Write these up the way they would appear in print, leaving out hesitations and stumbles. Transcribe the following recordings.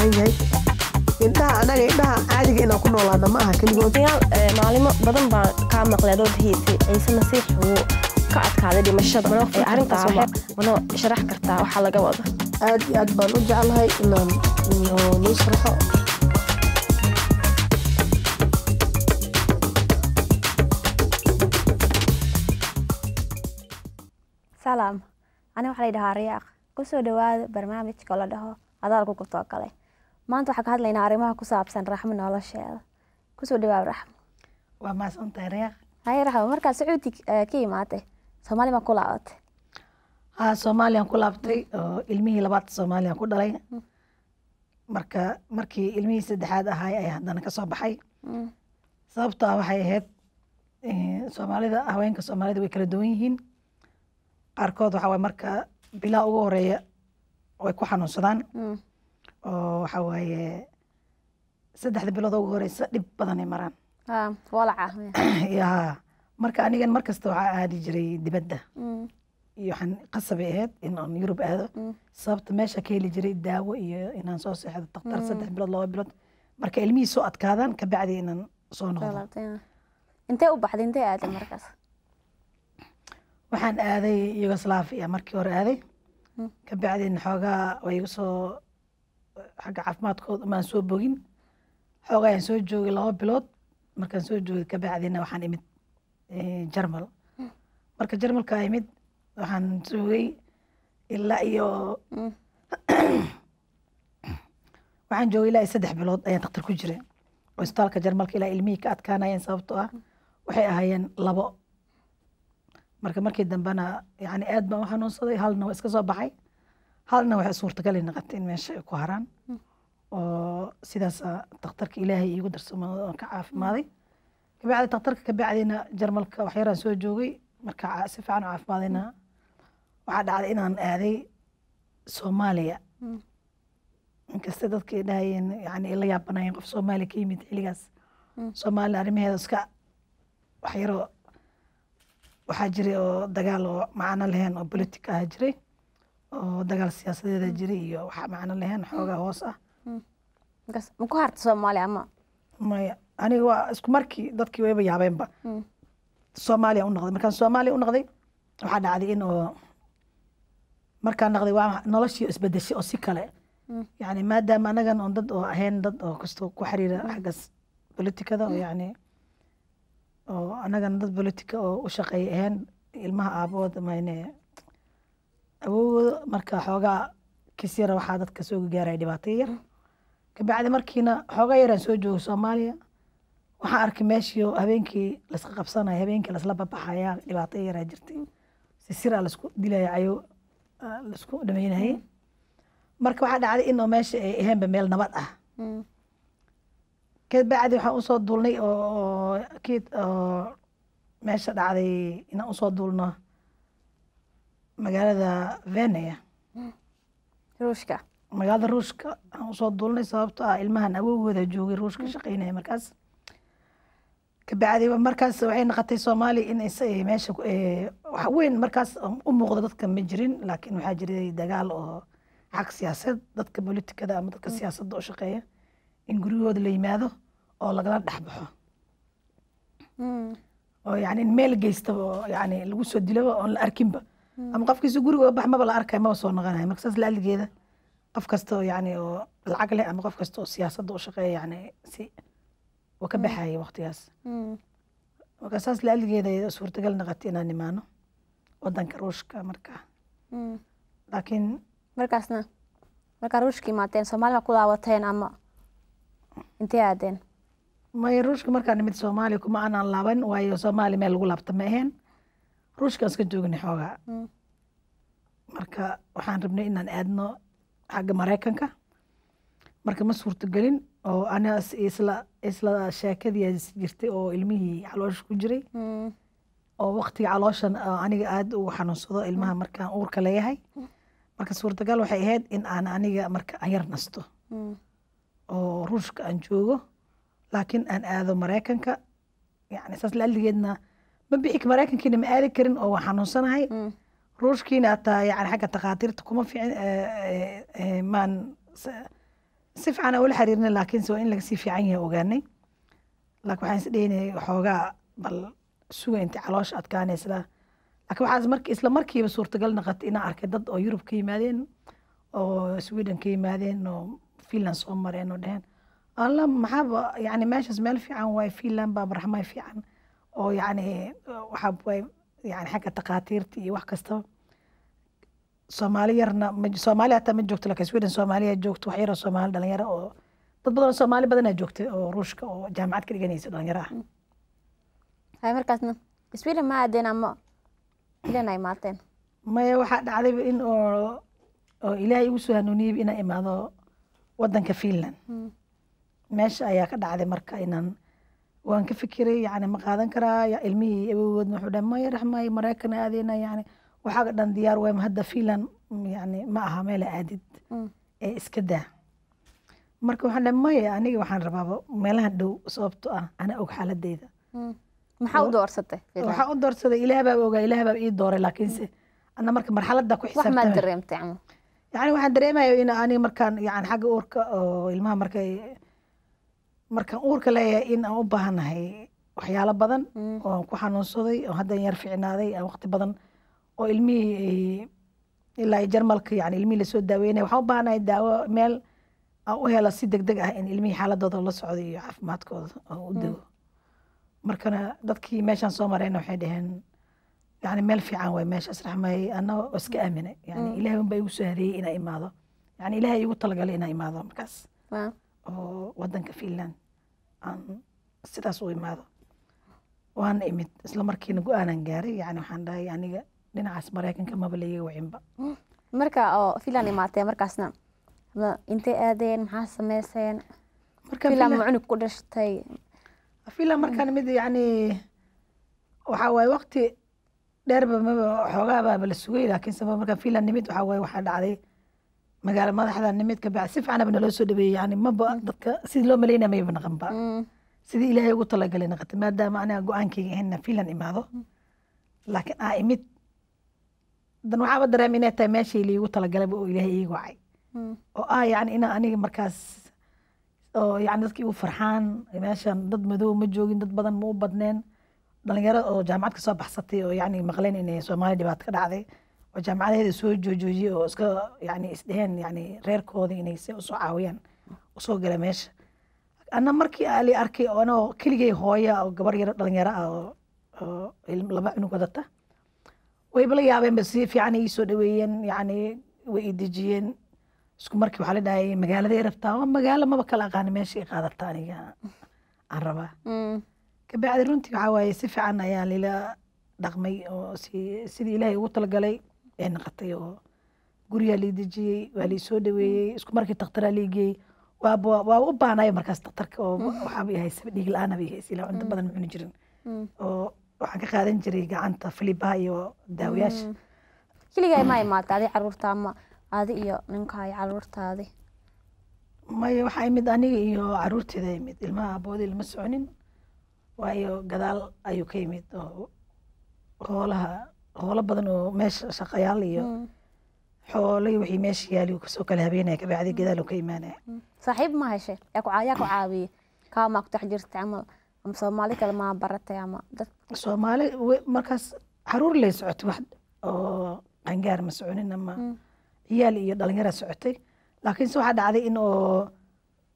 baahan yahay indhaha anaga indhaha caadiga inaan ku noolaana ma aha keligood maalimo badan baan kaa maqlay dood hiisay ciise masiix uu ka adkaaday dhimashada arrintaas manoo sharax kartaa waxaa laga wada aad iyo aad baan u jeclahay inaan noo sharaxo salaam ani waxaa la yidhahaa riyaaq kusoo dhawaada barnaamijka la dhaho adaalku ku tookale maanta waxaan ka hadlaynaa arrimaha ku saabsan raxmo nolosheeda kusoo dhawaada raxmo waa maasantahay riyaaq haye raxmo markaa sacuudi ka imaatay soomaali ma ku laabatay soomaaliyaan ku laabtay oo ilmihii labaad soomaaliyaan ku dhalay marka markii ilmihii saddexaad ahay ayaa haddana ka soo baxay sababtoo ah waxay ahayd soomaalida haweenka soomaalida way kala duwan yihiin qaarkood waxaa waye marka bilaa ugu horeeya way ku xanuunsadaan oo waxaa waaye 3 bilood ugu horeysa dhib badan ay maraan walaca ya marka anigan markasta waxaa aadi jiray dibadda iyo waxaan qasabay ahayd in aan Yurub aado sababta meesha ka heli jiray daawo iyo inaan soo seexdo dhakhtar 3 bilood 2 bilood marka ilmihii soo adkaadaan ka bacdi inaan soo noqdo intee u baxday intee aaday markaas waxaan aaday Yugoslavia markii hore aaday ka bacdina xoogaa way igu soo xagga caafimaadkooda maan soo bogin xoogaa ayaan soo joogay 2 bilood markaan soo joogay ka bacdina waxaan imid Jarmal marka Jarmalka imid waxaan joogay ilaa iyo waxaan joogay ilaa 3 bilood ayaan dhakhtar ku jiray oo isbitaalka Jarmalka ilaa ilmihii ka adkaanayeen sababtoo ah waxay ahaayeen 2 marka markii dambana yani aad baan u xanuunsaday halna waa iska soo baxay halna waxay suurtagal noqotay in meesha ay ku haraan oo sidaas dhakhtarka ilaahay iigu darsamo oo ka caafimaaday kabacdi dhakhtarka kabacdina Jarmalka wax yaraan soo joogay marka si fiican u caafimaadayna waxaa dhacday inaan aaday Soomaaliya inkasta dadkii dhahayeen yani la yaabanayeen qof Soomaali ka yimid xilligaas Soomaaliya arrimaheeda iska wax yaro waxaa jiray oo dagaal oo macno lahayn oo politika ah jiray oo dagaal siyaasadeeda jiray iyo wax macno lahayn xoogaa hoos ah ma ku harta Soomaaliya ama maya aniga waa isku markii dadkii wayba yaabeenba Soomaaliya u noqday markaan Soomaaliya u noqday waxaa dhacday in oo markaan noqday waa noloshii isbedeshay oo si kale yani maadaama anagan oo dad oo ahayn dad oo kastoo ku xiriira xaggas politikada oo yani oo anagana dad politika oo u shaqeeya ahayn ilmaha aabood mayne awowooda marka xoogaa kisyara waxaa dadka soo gaaray dhibaato yar kabacdi markiina xoogaa yaraan soo joogay Soomaaliya waxaan arkay meeshii habeenkii laisqa qabsanaya habeenkii laisla babaxaya dhibaato yaraa jirtay si sira laisku dilaya ayo laisku dhameynayay marka waxaa dhacday in oo meesha ay ahaynba meel nabad ah kabacdi waxaan usoo duulnay oo kiid oo meesha dhacday inaan usoo duulno magaalada Vienna ruushka magaalada ruushka aan usoo duulnay sababtoo ah ilmahan awowgooda joogay ruushka shaqeynaya markaas kabacdi markaas waxay noqotay Soomaaliya in ay meesha wax weyn markaas u muuqdo dadka ma jirin laakiin waxaa jiray dagaal oo xaq siyaasadeed dadka politikada ama dadka siyaasadda u shaqeeya in gurigooda la yimaado oo lagala dhaxbaxo oo yani in meel geysta oo yani lagu soo dilo oo la arkinba ama qofkiisa guriga bax maba la arkay maba soo noqonayo marka saas la aligeeda qof kasta oo yani oo lacag leh ama qof kasta oo siyaasadda u shaqeeya yani si oo ka baxay waqtigaas marka saas la aligeeda suurtagal noqotay inaan imaano wadanka ruushka marka laakiin markaasna markaa ruushka imaateen Soomaaliya ku laabateen ama intee aadeen may ruushka markaan nimid Soomaaliya kuma aanan laaban waayo Soomaaliya meel lagu laabta ma ahayn ruushka iska joognay xoogaa marka waxaan rabnay inaan aadno xagga Mareykanka marka ma suurtagelin oo ana isla sheekadii jirtay oo ilmihii caloosha ku jiray oo waqtiga calooshan aniga aad u xanuunsado ilmaha markaan uurka leeyahay marka suurtagal waxay ahayd in aan aniga marka aan yar nasto oo ruushka aan joogo laakiin aan aado Mareykanka yani saas la aligeedna ma bixi Mareykankiina ma aadi karin oo waan xanuunsanahay ruushkiina taa yani xagga takhaatiirta kuma fiicin maan si fiican ula xiriirnay laakiin se waa in laga sii fiican yahay ogaanay laakiin waxaan is dheynay waxoogaa bal suga inta caloosha adkaanaysa laakiin waxaas isla markiiba suurtagal noqotay inaan arkay dad oo Yurub ka yimaadeen oo Sweden ka yimaadeen oo Finland soo mareen oo dhaheen alla maxaaba yani meeshaas meel fiican waay Finland baa barxamay fiican oo yani waxa way yani xagga takhaatiirta iyo wax kastaba Soomaali yarna Soomaali hata ma joogto laakiin Sweden Soomaaliya joogto wax yar oo Soomaali dhalinyaro oo dad badan oo Soomaali badan ay joogtay oo Ruushka oo jaamacad ka dhiganaysa dhalinyaro ah hay markaasna Sweden ma aadeen ama ilan ay maateen maya waxaa dhacday in oo ilaahay igu soo hanuuniyay inaan imaado wadanka Finland meesha ayaa ka dhacday marka inaan waan ka fikiray yani ma qaadan karaa ya ilmihii awood wuxuu dhahay ma raxmay Mareykan aadayna yani waxa dhan diyaar way hadda Finland yani ma aha meel aadid ee iska daa marka waxaan dhahay maya aniga waxaan rabaa meelaha dhow sababtoo ah ana og xaaladeyda maxaa u doorsatay waxaa u doorsaday ilaah baa ogaa ilaah baa ii dooray laakiinse ana marka marxaladda ku wax ma dareemtay yani waxaan dareemayaa in aniga markaan yani xagga uurka oo ilmaha markaan uurka leeyahay in aan u baahanahay waxyaalo badan oo aan ku xanuunsaday oo hadda yar fiicnaaday aan waqti badan oo ilmihii ilaa Jarmalka yani ilmihii lasoo daaweynay waxaan u baahanahay daawo meel aan u helo si degdeg ah in ilmihii xaaladooda la socdo iyo caafimaadkooda oo u dago markana dadkii meeshaan soo marayna waxay dhaheen يعني ميل في عن وين ماشي أسرح ما أنا أسك آمنة يعني إلهي من بيجوا سهري إنا إماضة يعني إلهي يقول طلق علينا إماضة مكاس ودن كفيلان عن ستة سوي إماضة وأنا إمت إسلام مركين جو أنا نجاري يعني وحنا يعني لنا عسمرة كن كم بليه وعين بقى مركا فيلان إماتة مركاسنا أنت آدين حاس ميسين مركا فيلان معنو كلش تاي فيلان مركا مد يعني وحاول وقتي dheerba xoogaaba bala sugay laakiin sabab markaan Finland nimid waxa way waxa dhacday magaalo madaxda nimid ka bacsi fiican bana loo soo dhabeeyay yani ma dadka sidii loo maleynaa ma ibn qanba sidii ilaahay ugu talagalay naqatay maadaama aniga go'aankayga ahayn Finland imaado laakiin imid dan waxa dareemay inay tahay meeshii liigu talagalay oo ilaahay iigu wacay oo yani ina aniga markaas oo yani dadkii u farxaan meeshan dad madow ma joogin dad badan ma u badneen dhalinyaro oo jaamacad ka soo baxsatay oo yani maqleen inay Soomaali dhibaato ka dhacday oo jaamacadeeda soo joojiyay oo iska yani isdheen yani reerkooda inay si u soo caawiyaan u soo galay meesha ana markii ali arkay oo keligay hooya oo gabar yar dhalinyaro ah oo laba cunug wadata way bala yaabeen bas si fiican ay soo dhaweeyeen yani way dejiyeen isku markii waxa la dhaayay magaalada rabtaa waa magaalo maba kala aqaan meesha ay qaadataa aniga aan rabaa كبعد رنتي عواي سفع عنا يا ليلا دقمي أو سيدي إلهي وطلقلي إن قطيو قرية لي دجي ولي سودوي اسكو مركي تقترى ليجي وابا أنا مركز تقترك وحابي هاي سبدي الآن بيه سيلا عند بدن من جرين وحكي قادن جري قعنت فليباي وداوياش كلي جاي ماي مات هذه عرورتها ما هذه إيو نمك هاي عرورتها هذه ما يوحى يمد أني إيو عرورتي ذا يمد الماء بودي المسعونين waayo gadaal ayuu ka yimid oo hoola badan oo meesha shaqayaal iyo xoolay wixii meesha yaali kasoo kala habeenaya ka bacdi gadaal uu ka imaanaya saaxiib ma heshay yaa ku caawiye kaa ma ku dhex jirtay ama Soomaali kale ma baratay ama dad Soomaali markaas xaruur lay socotay wax oo qangaar ma soconin ama ciyaal iyo dhalinyaro socotay laakiin waxa dhacday in oo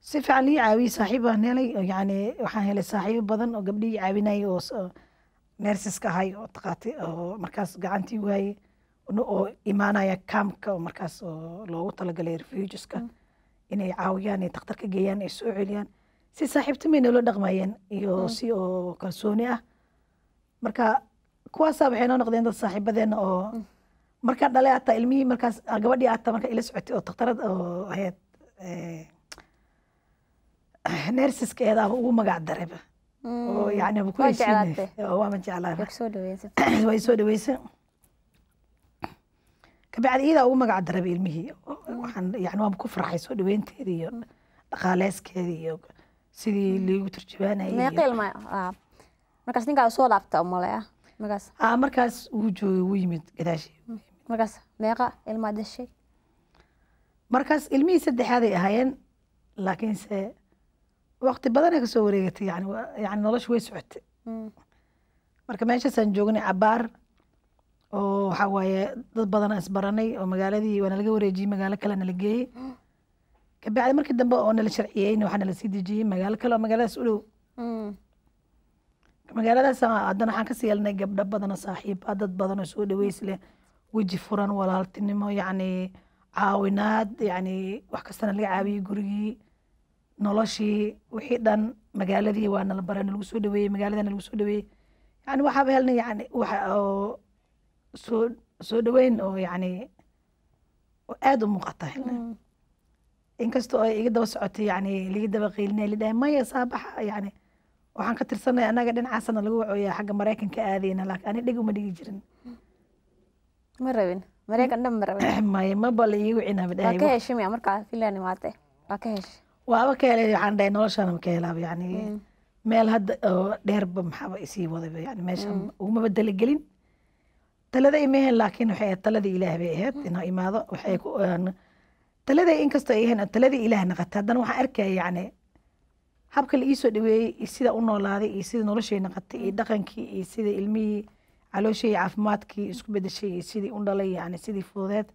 si fiican lii caawiye saaxiib aan helay yani waxaan helay saaxiibo badan oo gabdhii caawinay oo nurses ka ahay oo taqaati oo markaas gacantii waayay oo imaanaya campka oo markaas oo loogu talagalay refugeeska inay caawiyaan ay dhakhtarka geeyaan ay soo celiyaan si saaxiibtimay noo dhaqmayeen iyo si oo kalsooni ah marka kuwaas waxay noo noqdeen dad saaxiibadeena oo marka dhalay ataa ilmihii markaas gabadhii ataa marka ila socotay oo dhakhtarad oo ahayd nurses كذا هو ما قاعد دربه يعني بكل شيء هو ما جعله ويسود ويس كبعد إذا هو ما قاعد دربه المهي يعني هو بكفر حيسود وين تري خلاص كذي سيدي اللي وترجمانه ما يقل ما مركز نقع صوت عبته أمالها مركز مركز وجو ويمد كذا شيء مركز ما يقع المادة الشيء مركز المي سد هذه هاين laakiinse waqti badan ay kasoo wareegatay yani nolosha way socotay marka meeshaasaan joognay cabaar oo waxaa waaye dad badan aan isbaranay oo magaaladii waa nalaga wareejiyey magaalo kale nala geeyey kabacdi markii dambe oo nala sharciyeyna waxaa nala sii dejiyey magaalo kale oo magaaladaas u dhow magaaladaas haddana waxaan kasii helnay gabdho badan oo saaxiiba dad badan oo soo dhaweys leh weji furan walaaltinimo yacni caawinaad yacni wax kastana laga caawiyey gurigii noloshii wixii dhan magaaladii waa nala baray nalagu soo dhaweeyey magaaladana nalagu soo dhaweeyey yani waxaaba helnay yani waxa oo soo dhaweyn oo yani oo aad u muuqata helnay inkastoo ay iga daba socotay yani liga daba qeylinay lidhahay maya saabaxa yani waxaan ka tirsanay annaga dhinacaasana lagu wacooyaa xagga maraykanka aadayna laakiin ani dheg uma dhigi jirin ma rabin maraykan dhan ma rabin maya maba la iigu cinaaba waa dhahay ka heshay miya markaa finland imaatay waa ka heshay waaba ka helay waxaan dhahay noloshaana ma ka helaaba yani meel hadda oo dheerba maxaaba isii wadayba yani meeshan uguma bedelagelin talada imehen laakiin waxay ahayd taladii ilaah bay ahayd inaa imaado waxay ku taladay inkastoo ay ahayn taladii ilaah naqatay haddana waxaan arkaya yani habka la iisoo dhaweeyey iyo sida u noolaaday iyo sida noloshay naqatay iyo dhaqankii iyo sida ilmihii calooshii iyo caafimaadkii isku bedeshay iyo sidii u dhalay yani sidii fududeed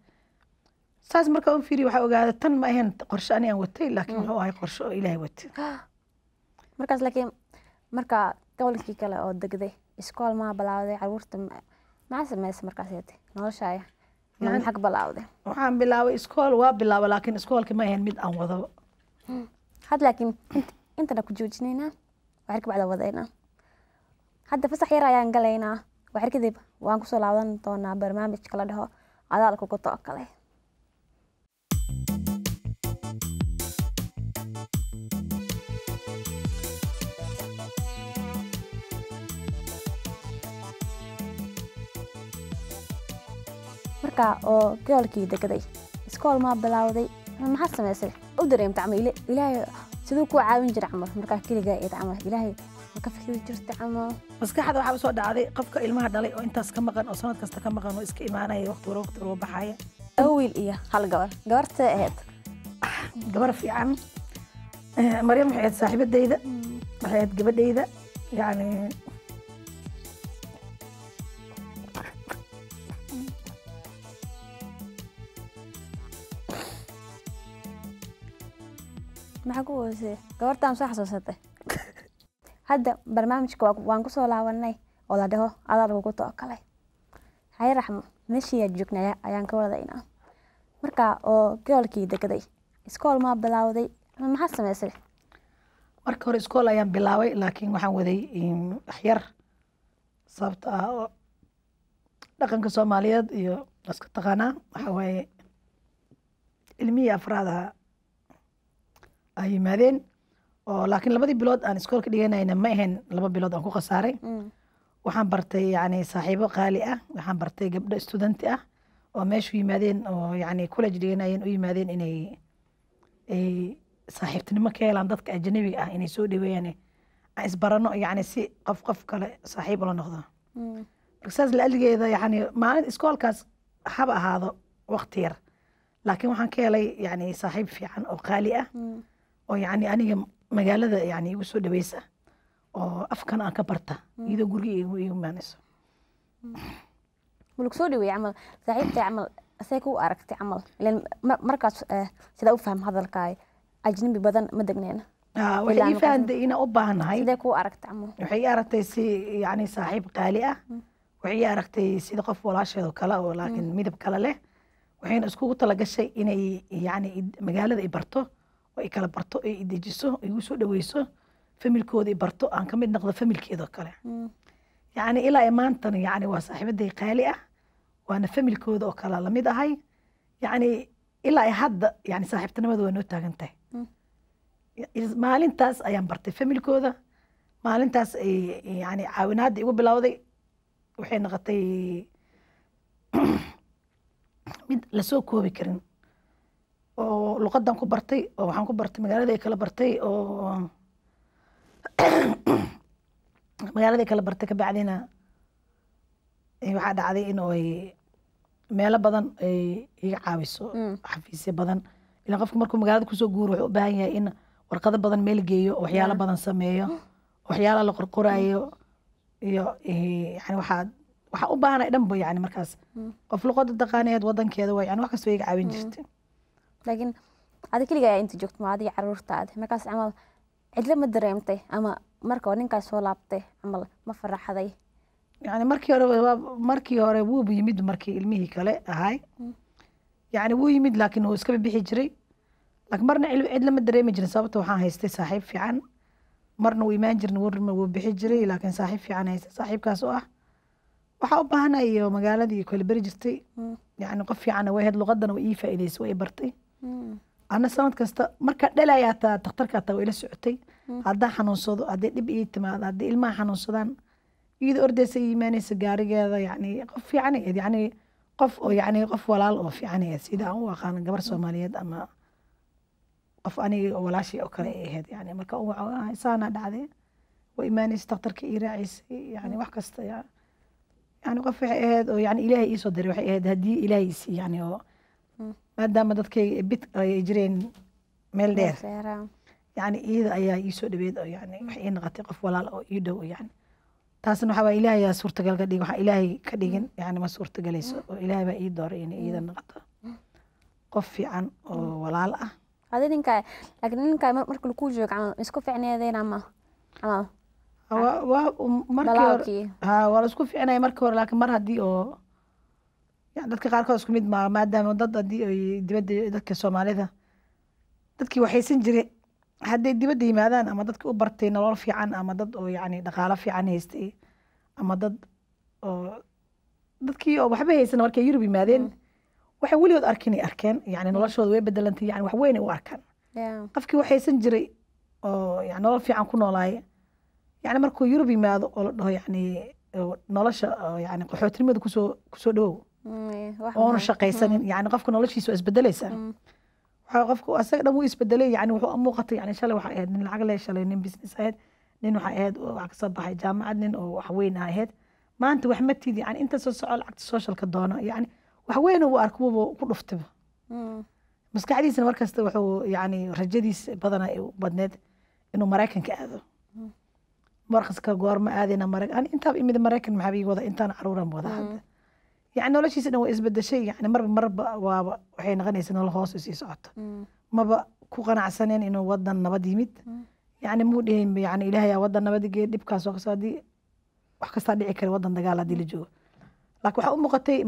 saas markaa u fiiriy waxaa ogaada tan ma ahayn qorshe ani aan watay laakiin wuxuu ahay qorshe oo ilaahay watay markaas laakiin marka gobolkii kale oo degday iskool maa bilaawday caruurta maxaa sameysay markaas yeetay noloshaaya maxaa ka bilaawday waxaan bilaabay iskool waa bilaaba laakiin iskoolka ma ahayn mid aan wado had laakiin intana ku joojinaynaa waxyar ka bacda wadaynaa hadda fasax yar ayaan galaynaa waxyar kadib waan kusoo laaban doonaa barnaamijka la dhaho adaalku ku tookalay marka oo goolkii degday iskool maa bilaawday maxaa sameysay u dareemta camal ilaahay siduu ku caawin jiray camal markaa keligaa eed camal ilaahay ma ka fikiri jirtay camal maskaxda waxaa soo dhacday qofka ilmaha dhalay oo intaas ka maqan oo sanad kasta ka maqan oo iska imaanaya waqti walba baxaya wiil iyo hal gabartee ahayd gabar fiican maryam waxay ahayd saaxiibadayda waxay ahayd gabadhayda yani maxaa ku weysay gabartaan soo xasuusatay hadda barnaamijka waan kusoo laabanay oo la dhaho adaa lagugu tookalay haye raxmo meeshii joognay ayaan ka wadaynaa marka oo goolkii degday iskool maa bilaawday maxaa sameysay marka hore iskool ayaan bilaabay laakiin waxaan waday waxyar sababta ah oo dhaqanka soomaaliyeed iyo iska taqaanaa waxaa waaye ilmihii afraada ay yimaadeen oo laakiin labadii bilood aan iskoolka dhiganayna ma ahayn 2 bilood aan ku khasaaray waxaan bartay yani saaxiibo qaali ah waxaan bartay gabdho studenti ah oo meeshu yimaadeen oo yani college dhiganayeen u yimaadeen inay saaxiibtinimo ka helaan dadka ajnabiga ah inay soo dhaweeyaan aan isbarano yani si qof kale saaxiib ula noqdo marka saas la-aligeeda yani maalin iskoolkaas haba ahaado waqti yar laakiin waxaan ka helay yani saaxiib fiican oo qaali ah oo yani aniga magaalada yani igu soo dhaweysa oo afkan aan ka barta iyadoo guriga igu imaanayso mulug soo dhaweey camal saaxiibtay camal asay ku aragtay camal ileen markaas sida u faham hadalkaay ajnabi badan ma degneena waxay ii fahamtay inaan u baahanahay sidee ku aragtay camal waxay ii aragtay si yani saaxiib qaali ah waxay ii aragtay sida qof walaasheed oo kale oo laakiin midab kale leh waxayna iskugu talagashay inay yani magaalada i barto oo i kala barto oo i dejiso igu soo dhaweyso familkooda i barto aan ka mid noqdo familkeedoo kale yani ilaa maantana yani waa saaxiibaday qaali ah waana familkooda oo kale lamid ahay yani ilaa hadda yani saaxiibtinimada waa noo taagan tahay maalintaas ayaan bartay familkooda maalintaas yani caawinaadda igu bilowday waxay noqotay mid lasoo koobi karin oo luqadan ku bartay oo waxaan ku bartay magaalada kala bartay oo magaalada kala bartay kabacdina waxaa dhacday in ay meelo badan ay iga caawiso xafiisyo badan ilaan qofka markuu magaalada kusoo guuro wuxuu u baahan yahay in warqado badan meel geeyo oo waxyaalo badan sameeyo waxyaalo la qorqorayo iyo yani waxaa u baahanay dhanba yani markaas qof luqada taqaaneed wadankeeda waa yani wax kasta way iga caawin jirtay laakiin adi keliga ayaa inta joogto ma adiga caruurtaada markaas camal cidlo ma dareemtay ama marka ninkaas soo laabtay camal ma faraxday yani markii hore wuuba yimid markii ilmihii kale ahay yani wuu yimid laakiin wuu iska bixi jiray laakiin marna cidlo ma dareemi jirin sababta waxaan haystay saaxiib fiican marna wuu imaan jirin warna wuu bixi jiray laakiin saaxiib fiican haystay saaxiibkaas oo ah waxaa u baahanay iyo magaaladii kala beri jirtay yani qof fiicanna way ahayd luqadana way ii faa'iidaysay way i bartay ana sanad kasta marka dhalaya hataa dhakhtarka hataa way ila socotay haddaa xanuunsado haddii dhib ii timaado haddii ilmaha xanuunsadaan iyada ordaysa ii imaanaysa gaarigeeda yani qof fiican ahayd yani qof oo yani qof walaal oo fiican ahayd sida aan u aqaan gabar Soomaaliyeed ama qof aniga walaashii oo kale ahayd yani marka saana dhacday way imaanaysa dhakhtarka ii raacaysay yani wax kasta yani qof waxay ahayd oo yani ilaahay ii soo diray waxay ahayd haddii ilaahay isii yani oo maadaama dadkayga bid ay jireen meel dheer yani iyada ayaa ii soo dhaweed oo yani waxay ii noqotay qof walaal oo ii dhow yani taasna waxaa waa ilaahay yaa suurtagal ka dhigin waxaa ilaahay ka dhigin yani ma suurtagalayso oo ilaahay baa ii dooray inay iyada noqoto qof fiican oo walaal ah adi ninkaa laakiin ninkaa marka lakuu joogo camal isku ficneedeen ama camal waa la isku ficnaya markii hore laakiin mar haddii oo yani dadka qaarkood isku mid maa maadaama dad haddii ay dibadda dadka Soomaalida dadkii waxaysan jiray hadday dibadda yimaadaan ama dadka u bartay nolol fiican ama dad oo yani dhaqaalo fiican haystay ama dad oo dadkii oo waxba haysan markay Yurub yimaadeen waxay weligood arkin arkeen yani noloshooda way bedelantay yani wax weyn ay u arkaan qofkii waxaysan jiray oo yani nolol fiican ku noolaay yani markuu Yurub yimaado oo la dhaho yani nolosha yani qaxootinimada kusoo dhawow oona shaqaysanin yani qofka noloshiisa waa isbedelaysaa waxaa qofka asaga dhan wuu isbedelay yani wuxuu muuqatay yani shalay waxay ahayd nin lacag leh shalay nin business ahayd nin waxay ahayd wax kasoo baxay jaamacad nin oo wax weyn ahayd maanta wax ma tiidi yani inta soo soco lacagta socialka doono yani wax weyn uu arko wuuba ku dhuftayba maskaxdiisana markasta wuxuu yani rajadiisa badana u badneed inuu Maraykanka aado markaska goorma aadayna Maraykan intaaba imid Maraykan maxaa ii wada intaan caruuran wada hadda يعني noloshiisa dhan way isbedeshay yani marba waaba waxay noqonaysaa nolol hoos sii socoto maba ku qanacsaneen inuu wadan nabad yimid yani muu dhihin yani ilaahay yaa wadan nabad geey dhibkaas oo kasoo hadii wax kasta dhici kara wadan dagaal hadii la joogo laakiin waxa u muuqatay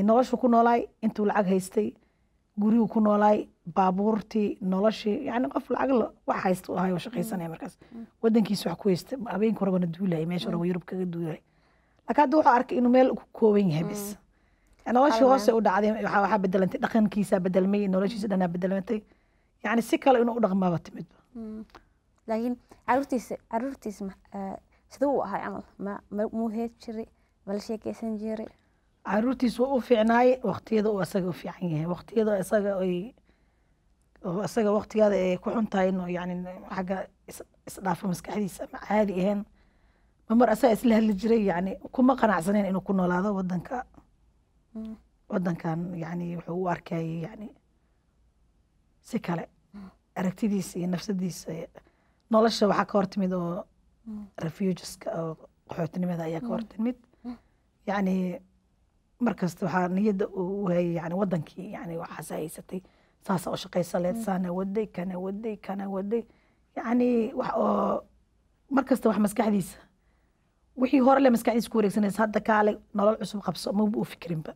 noloshu ku noolaay intuu lacag haystay gurigu ku noolaay baabuurtii noloshii yani qof lacag wax haysto oo hayo shaqaysanaya markaas wadankiisa wax ku haystay habeenkii hore wana duulay meesha hore Yurub kaga duulay laakiin hadda wuxuu arkay inuu meel ku kooban yahay bis noloshii hoose u dhacday waxaa bedelantay dhaqankiisa bedelmay noloshiisa dhanaa bedelmantay yani si kale inuu u dhaqmaaba timid laakiin caruurtiisa siduu u ahay camal muu heed jiray ma la sheekaysan jiray caruurtiisa waa u fiicnaay waqtiyada uu asaga u fiican yahay waqtiyada asaga waqtigaada ay ku xun tahay inuu yani xagga isdhaafo maskaxdiisa ma caadi ahayn mar asaga isla hadli jiray yani kuma qanacsaneen inuu ku noolaado wadankan yani wuxuu u arkayay yani si kale aragtidiisa iyo nafsadiisa nolosha waxaa ka hortimid oo refugeeska oo qaxootinimada ayaa ka hortimid yani markasta waxaa niyadda u hayay yani wadankii yani waxaas haysatay saasa u shaqaysa leed saana waday kana waday yani wax oo markasta wax maskaxdiisa wixii hore le maskaxdiisa ku wareegsanaysa hadda kaale nolol cusub qabso ma u fikrinba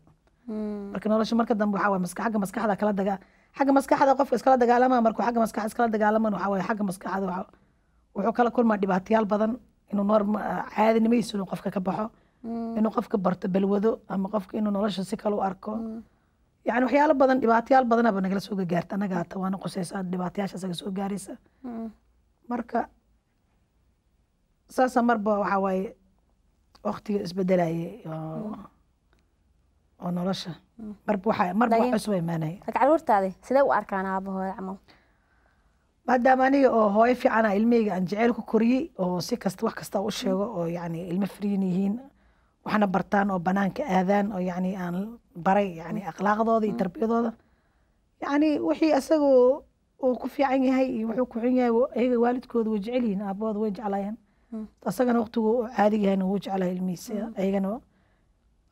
marka nolosha marka dambe waxaa waay xagga maskaxda kala xagga maskaxda qofka iskala dagaalama markuu xagga maskaxda iskala dagaalaman waxaa waay xagga maskaxda wuxuu kala kulmaa dhibaatayaal badan inuu caadinimadiisa inuu qofka ka baxo inuu qofka barto balwado ama qofka inuu nolosha si kale u arko yani waxyaalo badan dhibaatayaal badanaba nagala soo gaarta anaga hata waana qusaysaa dhibaatayaasha isaga soo gaaraysa marka saasa marba waxaa waaye waqtiga isbedelayay oo nolosha marba wax cusub imaanaya caruurtaadi sidee u arkaan aabahooda camal maadaama aniga oo hooyo fiicana ilmeyga aan jeceyl ku koriyey oo si kasta wax kasta u sheego oo yani ilmo firiin yihiin waxna bartaan oo banaanka aadaan oo yani aan baray yani akhlaaqdooda iyo tarbiyadooda يعني wixii asagoo uu ku fiican yahay iyo wuxuu ku xun yahay ayaga waalidkooda way jecel yihiin aabahooda way jeclaayeen asagana waqtigu uu caadiga yahayna wuu jeclahay ilmihiisa ayagana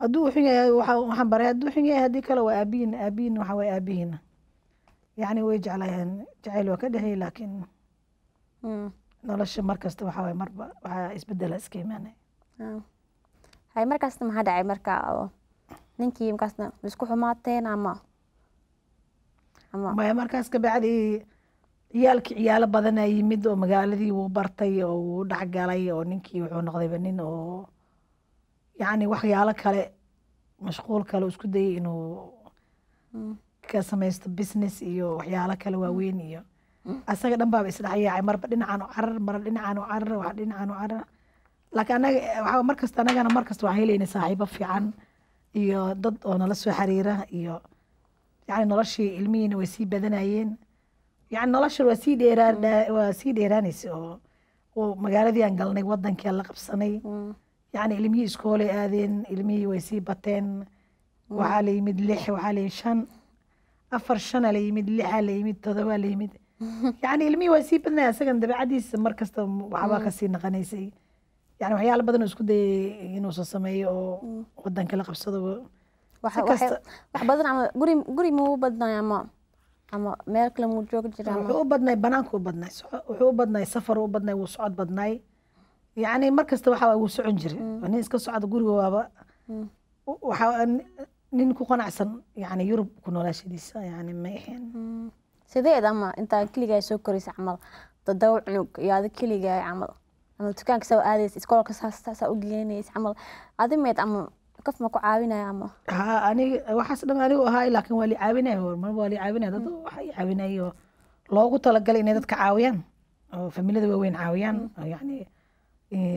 hadduu xun yahay waxaan baray hadduu xun yahay haddii kale waa aabihiin waxa waye aabihiina yani way jeclaayeen jacayl waa ka dhexeeyey laakiin nolosha markasta waxa waye marba waxaa isbedela iska imaanaya hay markaasna maxaa dhacay marka ninkii markaasna isku xumaateen ama maya markaas kabacdi ciyaalkii ciyaalo badanaa yimid oo magaaladii wuu bartay oo wuu dhexgalay oo ninkii wuxuu noqdayba nin oo yani waxyaalo kale mashquul kale isku dayay inuu ka samaysto business iyo waxyaalo kale waaweyn iyo asaga dhan baaba isdhexyaacay marba dhinacan u carar mar dhinacan u carar wax dhinacan u carar laakiin anaga waxaa markasta anagana markasta waxaan helaynay saaxiibo fiican iyo dad oo nala soo xiriira iyo يعني noloshii ilmihiina way sii badanayeen yani nolosha waa sii dheeraanaysa oo magaaladii aan galnay wadankii aan la qabsanay yani ilmihii iskoolay aadeen ilmihii way sii bateen waxaa la yimid 6 waxaa la yimid 5 4 5 la yimid 6 la yimid 7 la yimid yani ilmihii waa sii badnay asagan dabeecadiisa markasta waxbaa kasii naqanaysay yani waxyaalo badan oo isku dayay inuu soo sameeyo oo wadanka la qabsado wax badan ama guri muu badnay ama meel kale muu joogi jiray ama wuxuu u badnay banaanka u badnay wuxuu u badnay safar u badnay wuu socod badnay yani markasta waxa uu socon jiray nin iska socod guriga waaba waxa nin ku qanacsan yani Yurub ku noolaashadiisa yani ma ahayn sideed ama inta kaliya soo korisay camal dadaw cunug iyo aad kaliya camal ama dukaanka soo aadays iskoolka saasa u geenays camal adimeed ama qof ma ku caawinaya ama aniga waxaas dhan anigu ahaa laakiin waa li caawinayo mar waa li caawinayo dad waxay caawinayo loogu talagalay inay dadka caawiyaan oo familiyada waaweyn caawiyaan yani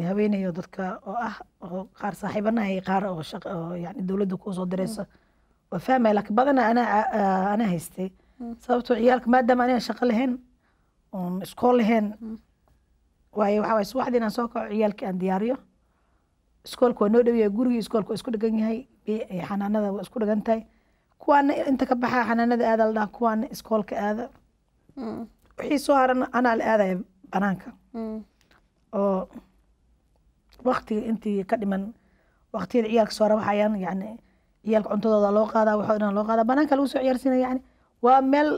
haweenayo dadka oo qaar saaxiibanahay qaar oo shaqo yani dawladda ku soo diraysa oo fahmay laakiin badana ana haystay sababtoo ciyaalka maadaama aan shaqo lahayn oo iskool lahayn waayo waxa way subaxdii aan soo kaco ciyaalkii aan diyaariyo iskoolku waa noo dhaweeya gurigii iskoolku waa isku dhagan yahay xanaanada waa isku dhagan tahay kuwaana inta ka baxaa xanaanada aada la dhaha kuwaana iskoolka aada wixii soo haran anaa la aadaya banaanka oo waktiga intii ka dhiman waqtiyada ciyaalka soo rabaxayaan yani ciyaalka cuntadooda loo qaadaa waxoo dhan loo qaadaa banaanka lagu soo ciyaarsiinaya yani waa meel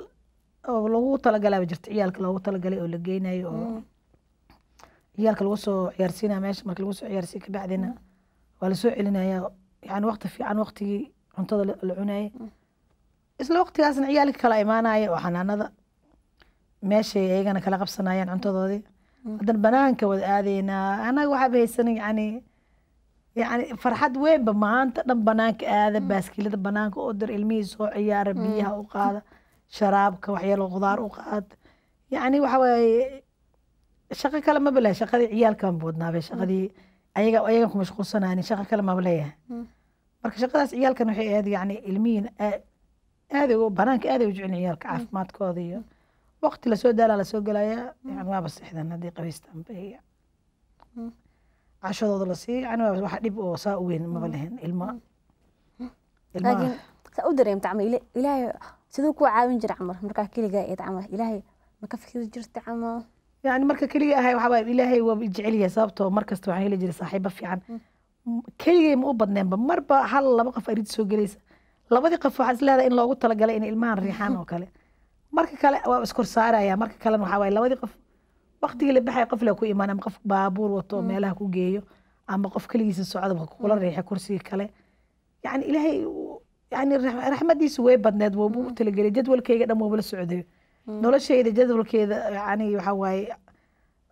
oo lagu talagalaaba jirta ciyaalka loogu talagalay oo la geynayo oo ciyaalka lagu soo ciyaarsiinaya meesha marka lagu soo ciyaarsiin ka bacdina waa la soo celinaya yani waqti fiican waqtigii cuntada la cunayay isla waqtigaasna ciyaalka kala imaanaya oo xanaanada meeshay ayagana kala qabsanayaan cuntadoodii haddana banaanka wada aadaynaa anaga waxaa haysan yani farxad weynba maanta dhan banaanka aada baaskilada banaanka u dir ilmihii soo ciyaara biyaha u qaada sharaabka waxyaalo qudaar u qaad yani waxa waaye shaqo kale ma balahay shaqadii ciyaalkan boodnaabay shaqadii ayagan ku mashquulsanaanin shaqo kale maba leeyahay marka shaqadaas ciyaalkan waxay ahayd yani ilmihiin aad banaanka aad ay u jecel ciyaalka caafimaadkooda iyo waqti lasoo daalaa lasoo gelaya yani waaba sixdan haddii qabaystaan bay cashadooda la siiyo yani waa wax dhib oo saa u weyn maba lahayn laakiin saa u dareemta camal ilaahay siduu ku caawin jiray camal markaa keligaa eed camal ilaahay ma ka fikiri jirta camal يعني marka kaliya ahay waxa way ilaahay waa jecel yahay sababtoo markasta waxaan heli jiray saaxiibo fiican kaliya ma u badneenba marba hal laba qof arid soo galaysa labadii qof waxa isleedahay in loogu talagalay in ilmahan riixaan oo kale marka kale waa iskor saaraya marka kale waxa way labadii qof waqtiga la baxay qof la ku imaan ama qof baabuur wato meelaha ku geeyo ama qof kaligiisa socdo kula riixay kursiga kale yani ilaahay yani raxmadiisu way badneed wuu ugu talagalay jadwalkayga dhan wuu la socday noloshayda jadwalkeeda yani waxa waaye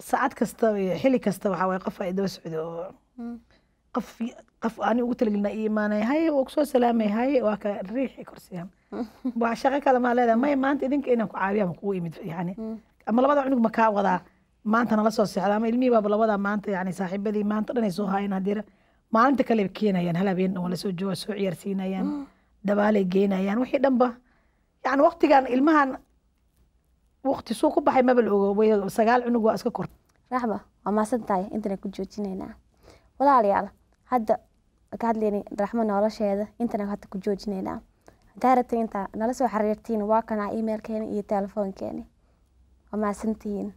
saacad kasta xili kasta waxa waaye qof ay daba socdo oo qof aan ugu talagalna iimaanay hay oo soo salaamay hay waa ka riixi kursigan waa shaqo kale ma leedahay may maanta idinka inaan ku caawiyo ama ku imid yani ama labada cunug ma ka wadaa maanta nala soo seexda ama ilmihii baaba labada maanta yani saaxiibadii maanta dhan ay soo haayeen hadira maalinta kale keenayaan hal habeen wala soo jooga soo ciyaarsiinayaan dabaalay geenayaan wixii dhanba yani waqtigan ilmahan waqti soo ku baxay maba la ogo way 9 cunug waa iska kor raxba waa maasantahay intana ku joojinaynaa walaalayaal hadda ka hadlayni raxma nolosheeda intana hadda ku joojinaynaa hadaa rabtiin intaa nala soo xiriirtiin waa kana emailkeeni iyo telefoonkeeni waa mahadsantihiin